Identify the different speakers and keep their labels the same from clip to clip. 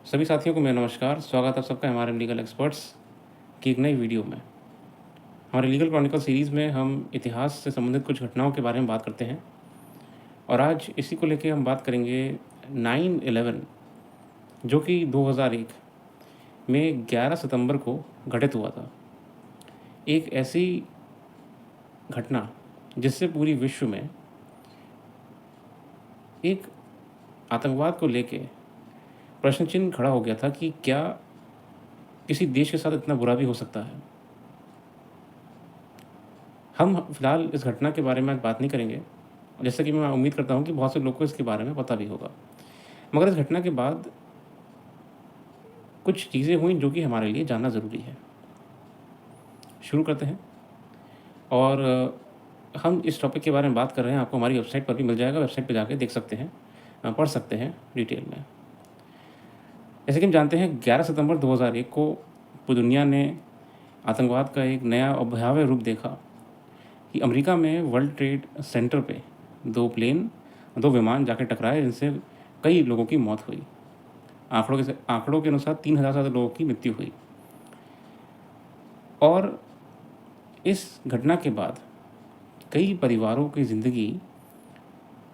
Speaker 1: सभी साथियों को मेरा नमस्कार। स्वागत है सबका हमारे लीगल एक्सपर्ट्स की एक नई वीडियो में। हमारे लीगल क्रॉनिकल सीरीज़ में हम इतिहास से संबंधित कुछ घटनाओं के बारे में बात करते हैं और आज इसी को लेके हम बात करेंगे 9/11 जो कि 2001 में 11 सितंबर को घटित हुआ था। एक ऐसी घटना जिससे पूरी विश्व में एक आतंकवाद को लेके प्रश्न चिन्ह खड़ा हो गया था कि क्या किसी देश के साथ इतना बुरा भी हो सकता है। हम फिलहाल इस घटना के बारे में आज बात नहीं करेंगे, जैसा कि मैं उम्मीद करता हूँ कि बहुत से लोग को इसके बारे में पता भी होगा। मगर इस घटना के बाद कुछ चीज़ें हुई जो कि हमारे लिए जानना ज़रूरी है। शुरू करते हैं और हम इस टॉपिक के बारे में बात कर रहे हैं, आपको हमारी वेबसाइट पर भी मिल जाएगा, वेबसाइट पर जाके देख सकते हैं, पढ़ सकते हैं डिटेल में। जैसे कि हम जानते हैं 11 सितंबर 2001 को पूरी दुनिया ने आतंकवाद का एक नया और भयावह रूप देखा कि अमेरिका में वर्ल्ड ट्रेड सेंटर पे 2 विमान जाके टकराए जिनसे कई लोगों की मौत हुई। आंकड़ों के अनुसार 3,000 से ज़्यादा लोगों की मृत्यु हुई। और इस घटना के बाद कई परिवारों की ज़िंदगी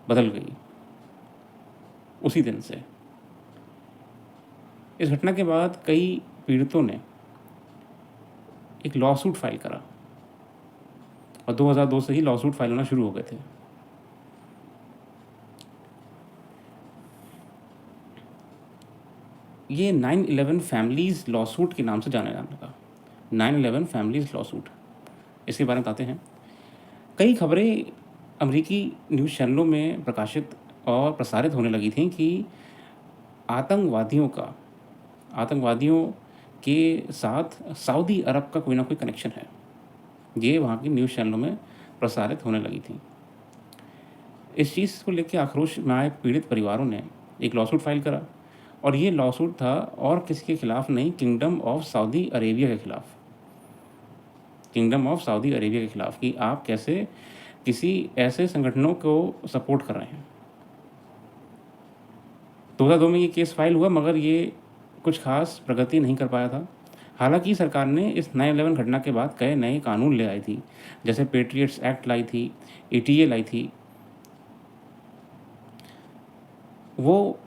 Speaker 1: बदल गई उसी दिन से। इस घटना के बाद कई पीड़ितों ने एक लॉसूट फाइल करा और 2002 से ही लॉसूट फाइल होना शुरू हो गए थे। ये 9/11 फैमिलीज़ लॉसूट के नाम से जाना जाने लगा। 9/11 फैमिलीज़ लॉसूट, इसके बारे में बताते हैं। कई खबरें अमेरिकी न्यूज़ चैनलों में प्रकाशित और प्रसारित होने लगी थीं कि आतंकवादियों के साथ सऊदी अरब का कोई ना कोई कनेक्शन है। ये वहाँ की न्यूज़ चैनलों में प्रसारित होने लगी थी। इस चीज़ को लेकर आक्रोश में आए पीड़ित परिवारों ने एक लॉसूट फाइल करा और ये लॉसूट था और किसी के खिलाफ नहीं, किंगडम ऑफ सऊदी अरेबिया के खिलाफ। किंगडम ऑफ सऊदी अरेबिया के खिलाफ कि आप कैसे किसी ऐसे संगठनों को सपोर्ट कर रहे हैं। 2002 में ये केस फाइल हुआ मगर ये कुछ खास प्रगति नहीं कर पाया था। हालांकि सरकार ने इस 9/11 घटना के बाद कई नए कानून ले आई थी, जैसे पेट्रियट्स एक्ट लाई थी, एटीए लाई थी। वो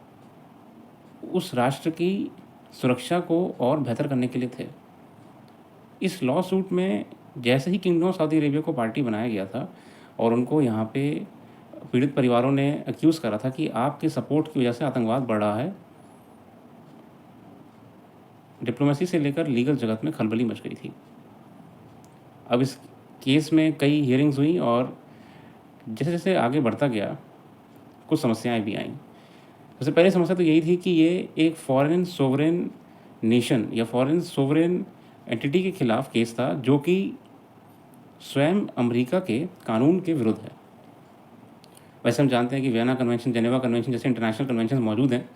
Speaker 1: उस राष्ट्र की सुरक्षा को और बेहतर करने के लिए थे। इस लॉ सूट में जैसे ही किंगडम ऑफ सऊदी अरेबिया को पार्टी बनाया गया था और उनको यहाँ पे पीड़ित परिवारों ने एक्यूज़ करा था कि आपके सपोर्ट की वजह से आतंकवाद बढ़ रहा है, डिप्लोमेसी से लेकर लीगल जगत में खलबली मच गई थी। अब इस केस में कई हियरिंग्स हुई और जैसे जैसे आगे बढ़ता गया कुछ समस्याएं भी आईं। सबसे पहली समस्या तो यही थी कि ये एक फॉरेन सोवरेन नेशन या फॉरेन सोवरेन एंटिटी के खिलाफ केस था जो कि स्वयं अमेरिका के कानून के विरुद्ध है। वैसे हम जानते हैं कि वियना कन्वेंशन, जेनेवा कन्वेंशन जैसे इंटरनेशनल कन्वेंशन मौजूद हैं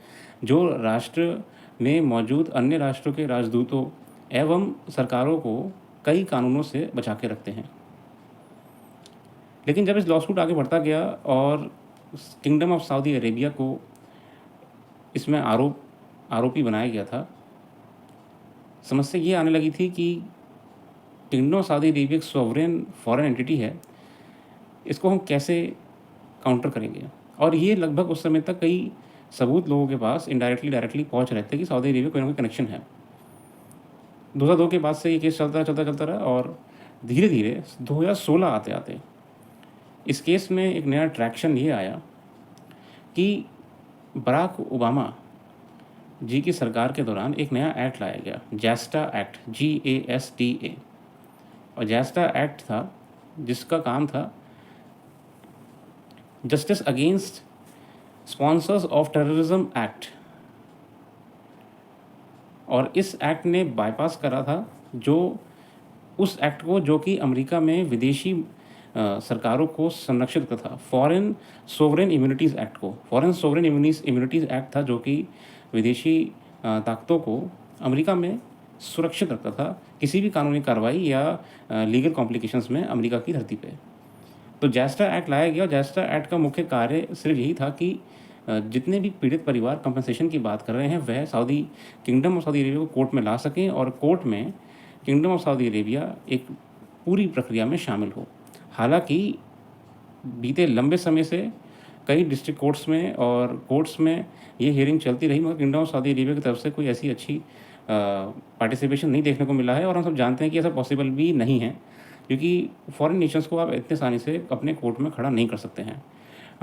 Speaker 1: जो राष्ट्र में मौजूद अन्य राष्ट्रों के राजदूतों एवं सरकारों को कई कानूनों से बचा के रखते हैं। लेकिन जब इस लॉसूट आगे बढ़ता गया और किंगडम ऑफ सऊदी अरेबिया को इसमें आरोपी बनाया गया था, समस्या ये आने लगी थी कि किंगडम ऑफ सऊदी अरेबिया एक सॉवरेन फॉरेन एंटिटी है, इसको हम कैसे काउंटर करेंगे। और ये लगभग उस समय तक कई सबूत लोगों के पास इनडायरेक्टली डायरेक्टली पहुंच रहे थे कि सऊदी अरेबिया कोई ना कोई कनेक्शन है। 2002 के बाद से ये केस चलता रहा और धीरे धीरे 2016 आते आते इस केस में एक नया ट्रैक्शन ये आया कि बराक ओबामा जी की सरकार के दौरान एक नया एक्ट लाया गया, जैस्टा एक्ट, GASTA। और जैस्टा एक्ट था जिसका काम था justice against sponsors of terrorism act. और इस एक्ट ने बाईपास करा था जो उस एक्ट को जो कि अमेरिका में विदेशी सरकारों को संरक्षित करता था, फॉरेन सोवरेन इम्यूनिटीज़ एक्ट को। फॉरेन सोवरेन इम्यूनिटीज़ एक्ट था जो कि विदेशी ताकतों को अमेरिका में सुरक्षित रखता था किसी भी कानूनी कार्रवाई या लीगल कॉम्प्लिकेशंस में अमेरिका की धरती पे। तो जैस्टा एक्ट लाया गया और जैस्टा एक्ट का मुख्य कार्य सिर्फ यही था कि जितने भी पीड़ित परिवार कंपनसेशन की बात कर रहे हैं वह Saudi kingdom of Saudi Arabia को कोर्ट में ला सकें और कोर्ट में किंगडम ऑफ सऊदी अरेबिया एक पूरी प्रक्रिया में शामिल हो। हालाँकि बीते लंबे समय से कई डिस्ट्रिक्ट कोर्ट्स में और कोर्ट्स में ये हियरिंग चलती रही, मगर किंगडम ऑफ सऊदी अरेबिया की तरफ से कोई ऐसी अच्छी पार्टिसिपेशन नहीं देखने को मिला है। और हम सब जानते हैं कि ऐसा पॉसिबल भी नहीं है, क्योंकि फॉरेन नेशंस को आप इतने आसानी से अपने कोर्ट में खड़ा नहीं कर सकते हैं।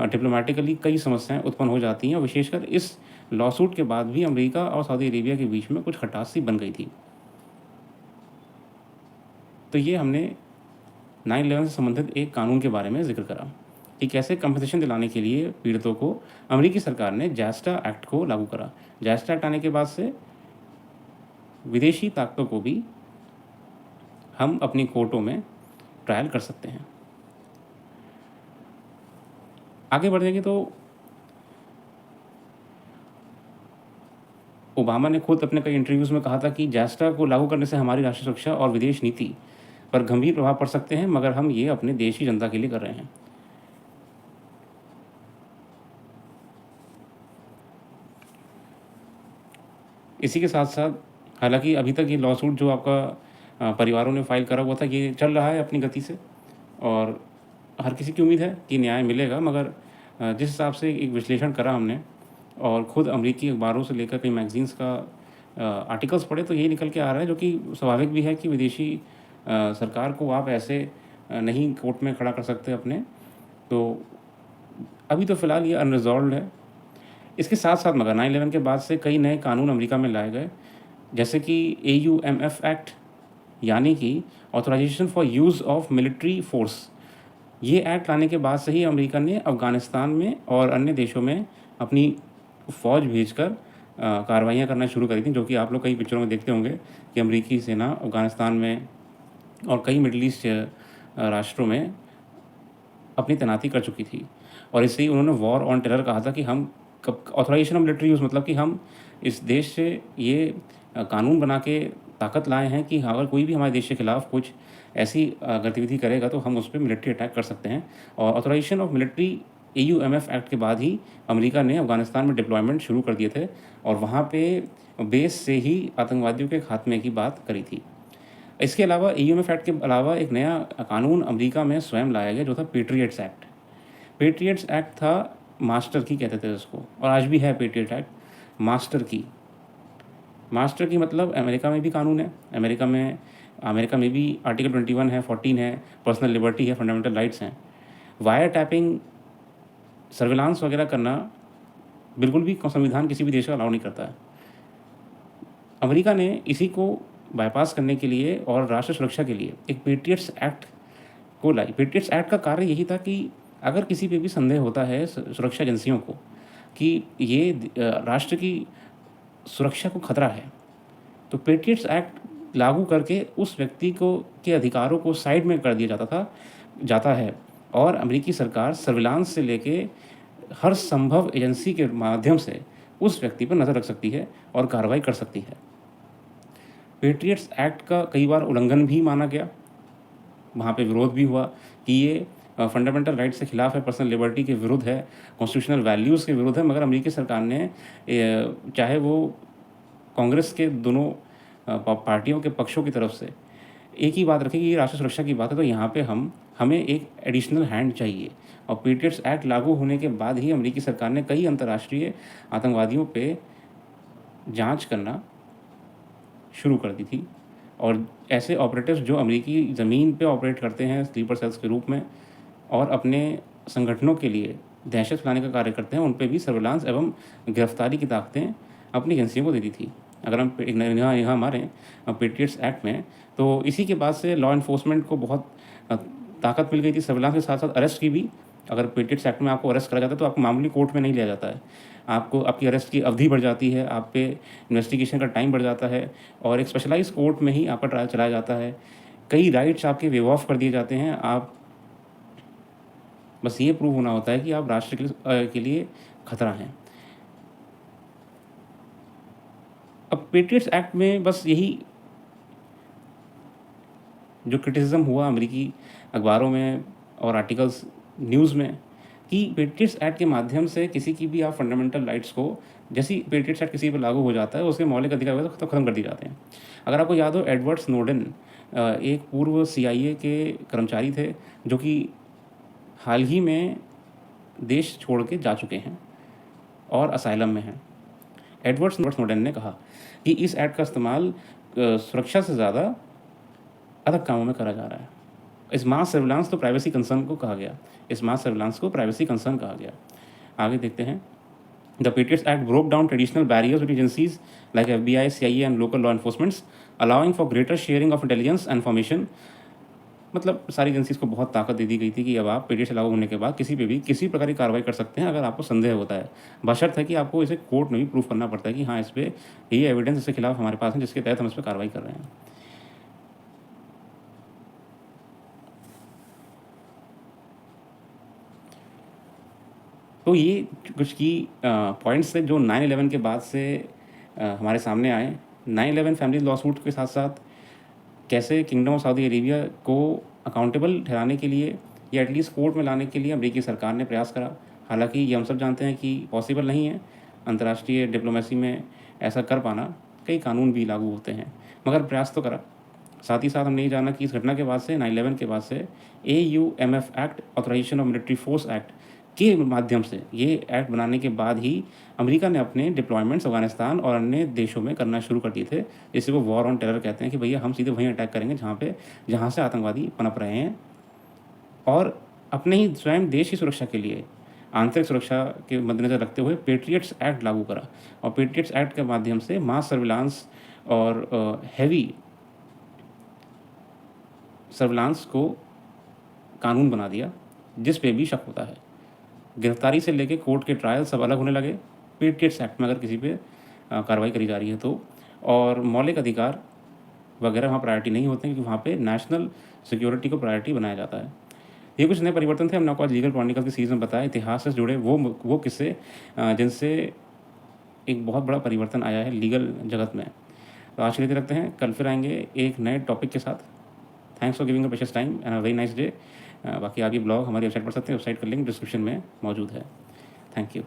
Speaker 1: डिप्लोमेटिकली कई समस्याएं उत्पन्न हो जाती हैं, और विशेषकर इस लॉसूट के बाद भी अमेरिका और सऊदी अरेबिया के बीच में कुछ खटास सी बन गई थी। तो ये हमने 9/11 से संबंधित एक कानून के बारे में जिक्र करा कि कैसे कंपनसेशन दिलाने के लिए पीड़ितों को अमेरिकी सरकार ने जैस्टा एक्ट को लागू करा। जैस्टा एक्ट आने के बाद से विदेशी ताकतों को भी हम अपनी कोर्टों में ट्रायल कर सकते हैं। आगे बढ़ेंगे तो ओबामा ने खुद अपने कई इंटरव्यूज़ में कहा था कि जैस्टा को लागू करने से हमारी राष्ट्रीय सुरक्षा और विदेश नीति पर गंभीर प्रभाव पड़ सकते हैं, मगर हम ये अपने देश की जनता के लिए कर रहे हैं। इसी के साथ साथ हालांकि अभी तक ये लॉसूट जो आपका परिवारों ने फाइल करा हुआ था ये चल रहा है अपनी गति से, और हर किसी की उम्मीद है कि न्याय मिलेगा। मगर जिस हिसाब से एक विश्लेषण करा हमने और ख़ुद अमेरिकी अखबारों से लेकर कई मैगजीन्स का आर्टिकल्स पढ़े, तो यही निकल के आ रहा है, जो कि स्वाभाविक भी है कि विदेशी सरकार को आप ऐसे नहीं कोर्ट में खड़ा कर सकते अपने। तो अभी तो फ़िलहाल ये अनरिजॉल्व्ड है। इसके साथ साथ मगर 9/11 के बाद से कई नए कानून अमेरिका में लाए गए, जैसे कि AUMF एक्ट, यानी कि authorization for use of military force. ये एक्ट लाने के बाद से ही अमेरिका ने अफ़गानिस्तान में और अन्य देशों में अपनी फ़ौज भेजकर कार्रवाइयाँ करना शुरू करी थी, जो कि आप लोग कई पिक्चरों में देखते होंगे कि अमेरिकी सेना अफ़गानिस्तान में और कई मिडल ईस्ट राष्ट्रों में अपनी तैनाती कर चुकी थी। और इससे ही उन्होंने वॉर ऑन टेरर कहा था कि हम ऑथराइजेशन ऑफ मिलिट्री यूज़, मतलब कि हम इस देश से ये कानून बना के ताकत लाए हैं कि अगर कोई भी हमारे देश के खिलाफ कुछ ऐसी गतिविधि करेगा तो हम उस पर मिलिट्री अटैक कर सकते हैं। और authorization of military AUMF act के बाद ही अमेरिका ने अफ़गानिस्तान में डिप्लॉयमेंट शुरू कर दिए थे और वहाँ पे बेस से ही आतंकवादियों के खात्मे की बात करी थी। इसके अलावा AUMF एक्ट के अलावा एक नया कानून अमेरिका में स्वयं लाया गया, जो था पेट्रियट्स एक्ट। पेट्रियट्स एक्ट था मास्टर की कहते थे उसको, और आज भी है पेट्रियट एक्ट मास्टर की। मास्टर की मतलब अमेरिका में भी कानून है, अमेरिका में भी आर्टिकल 21 है, 14 है, पर्सनल लिबर्टी है, फंडामेंटल राइट्स हैं। वायर टैपिंग, सर्विलांस वगैरह करना बिल्कुल भी संविधान किसी भी देश का अलाउ नहीं करता है। अमेरिका ने इसी को बाईपास करने के लिए और राष्ट्र सुरक्षा के लिए एक पेट्रियट्स एक्ट को लाई। पेट्रियट्स एक्ट का कार्य यही था कि अगर किसी पे भी संदेह होता है सुरक्षा एजेंसियों को कि ये राष्ट्र की सुरक्षा को खतरा है, तो पेट्रियट्स एक्ट लागू करके उस व्यक्ति को के अधिकारों को साइड में कर दिया जाता है और अमेरिकी सरकार सर्विलांस से लेके हर संभव एजेंसी के माध्यम से उस व्यक्ति पर नज़र रख सकती है और कार्रवाई कर सकती है। पेट्रियट्स एक्ट का कई बार उल्लंघन भी माना गया, वहाँ पे विरोध भी हुआ कि ये फंडामेंटल राइट्स के खिलाफ है, पर्सनल लिबर्टी के विरुद्ध है, कॉन्स्टिट्यूशनल वैल्यूज़ के विरुद्ध है। मगर अमेरिकी सरकार ने चाहे वो कांग्रेस के दोनों पार्टियों के पक्षों की तरफ से एक ही बात रखी कि ये राष्ट्रीय सुरक्षा की बात है, तो यहाँ पे हमें एक एडिशनल हैंड चाहिए। और पेट्रियट्स एक्ट लागू होने के बाद ही अमेरिकी सरकार ने कई अंतर्राष्ट्रीय आतंकवादियों पे जांच करना शुरू कर दी थी, और ऐसे ऑपरेटिव्स जो अमेरिकी ज़मीन पे ऑपरेट करते हैं स्लीपर सेल्स के रूप में और अपने संगठनों के लिए दहशत फैलाने का कार्य करते हैं, उन पे भी सर्विलांस एवं गिरफ्तारी की ताकतें अपनी एजेंसियों को दे दी थी। अगर हम यहाँ हमारे पेट्रियट्स एक्ट में, तो इसी के बाद से लॉ इन्फोर्समेंट को बहुत ताकत मिल गई थी, सर्विलांस के साथ साथ अरेस्ट की भी। अगर पेट्रियट्स एक्ट में आपको अरेस्ट करा जाता है तो आपको मामूली कोर्ट में नहीं लिया जाता है, आपकी अरेस्ट की अवधि बढ़ जाती है, आप पे इन्वेस्टिगेशन का टाइम बढ़ जाता है और एक स्पेशलाइज कोर्ट में ही आपका ट्रायल चलाया जाता है। कई राइट्स आपके वेव ऑफ कर दिए जाते हैं। आप बस ये प्रूव होना होता है कि आप राष्ट्र के लिए खतरा हैं। अब पेट्रियट्स एक्ट में बस यही जो क्रिटिसिज्म हुआ अमेरिकी अखबारों में और आर्टिकल्स न्यूज़ में कि पेट्रियट्स एक्ट के माध्यम से किसी की भी आप फंडामेंटल राइट्स को, जैसे ही पेट्रियट्स एक्ट किसी पर लागू हो जाता है, उसके मौलिक अधिकार वगैरह तो ख़त्म कर दिए जाते हैं। अगर आपको याद हो, एडवर्ड स्नोडेन एक पूर्व CIA के कर्मचारी थे, जो कि हाल ही में देश छोड़ के जा चुके हैं और असाइलम में हैं। एडवर्ड स्नोडेन ने कहा कि इस एक्ट का इस्तेमाल सुरक्षा से ज़्यादा अलग कामों में करा जा रहा है। इस मास सर्विलांस को प्राइवेसी कंसर्न को कहा गया, इस मास सर्विलांस को प्राइवेसी कंसर्न कहा गया। आगे देखते हैं। The patriots act broke down traditional barriers between agencies like FBI, CIA and local law enforcements, allowing for greater sharing of intelligence and information. मतलब सारी एजेंसीज को बहुत ताकत दे दी गई थी कि अब आप पेट्रियट्स लागू होने के बाद किसी पे भी किसी प्रकार की कार्रवाई कर सकते हैं अगर आपको संदेह होता है, बशर्त है कि आपको इसे कोर्ट में भी प्रूफ करना पड़ता है कि हाँ, इस पर ये एविडेंस इसके खिलाफ हमारे पास है जिसके तहत हम इस पर कार्रवाई कर रहे हैं। तो ये कुछ की पॉइंट्स थे जो 9/11 के बाद से हमारे सामने आए। 9/11 फैमिली लॉ सूट के साथ साथ कैसे किंगडम ऑफ सऊदी अरेबिया को अकाउंटेबल ठहराने के लिए या एटलीस्ट कोर्ट में लाने के लिए अमेरिकी सरकार ने प्रयास करा। हालांकि ये हम सब जानते हैं कि पॉसिबल नहीं है, अंतर्राष्ट्रीय डिप्लोमेसी में ऐसा कर पाना, कई कानून भी लागू होते हैं, मगर प्रयास तो करा। साथ ही साथ हमने ये जाना कि इस घटना के बाद से, 9/11 के बाद से, AUMF act, authorization of military force act के माध्यम से, ये एक्ट बनाने के बाद ही अमेरिका ने अपने डिप्लॉयमेंट्स अफ़गानिस्तान और अन्य देशों में करना शुरू कर दिए थे, जिसे वो वॉर ऑन टेरर कहते हैं कि भैया हम सीधे वहीं अटैक करेंगे जहाँ से आतंकवादी पनप रहे हैं, और अपने ही स्वयं देश की सुरक्षा के लिए आंतरिक सुरक्षा के मद्देनज़र रखते हुए पेट्रियट्स एक्ट लागू करा। और पेट्रियट्स एक्ट के माध्यम से मास सर्विलांस और हैवी सर्विलांस को कानून बना दिया, जिस पे भी शक होता है। गिरफ्तारी से लेके कोर्ट के ट्रायल सब अलग होने लगे पेट्रियट्स एक्ट में, अगर किसी पे कार्रवाई करी जा रही है तो। और मौलिक अधिकार वगैरह वहाँ प्रायोरिटी नहीं होते हैं, क्योंकि वहाँ पे नेशनल सिक्योरिटी को प्रायोरिटी बनाया जाता है। ये कुछ नए परिवर्तन थे, हमने आपको आज लीगल क्रॉनिकल की सीरीज़ में बताया, इतिहास से जुड़े वो किस्से जिनसे एक बहुत बड़ा परिवर्तन आया है लीगल जगत में। तो आज के लिए रखते हैं, कल फिर आएंगे एक नए टॉपिक के साथ। Thanks for giving a precious time and a very nice day. बाकी आप ये ब्लॉग हमारी वेबसाइट पढ़ सकते हैं, वेबसाइट का लिंक डिस्क्रिप्शन में मौजूद है। Thank you.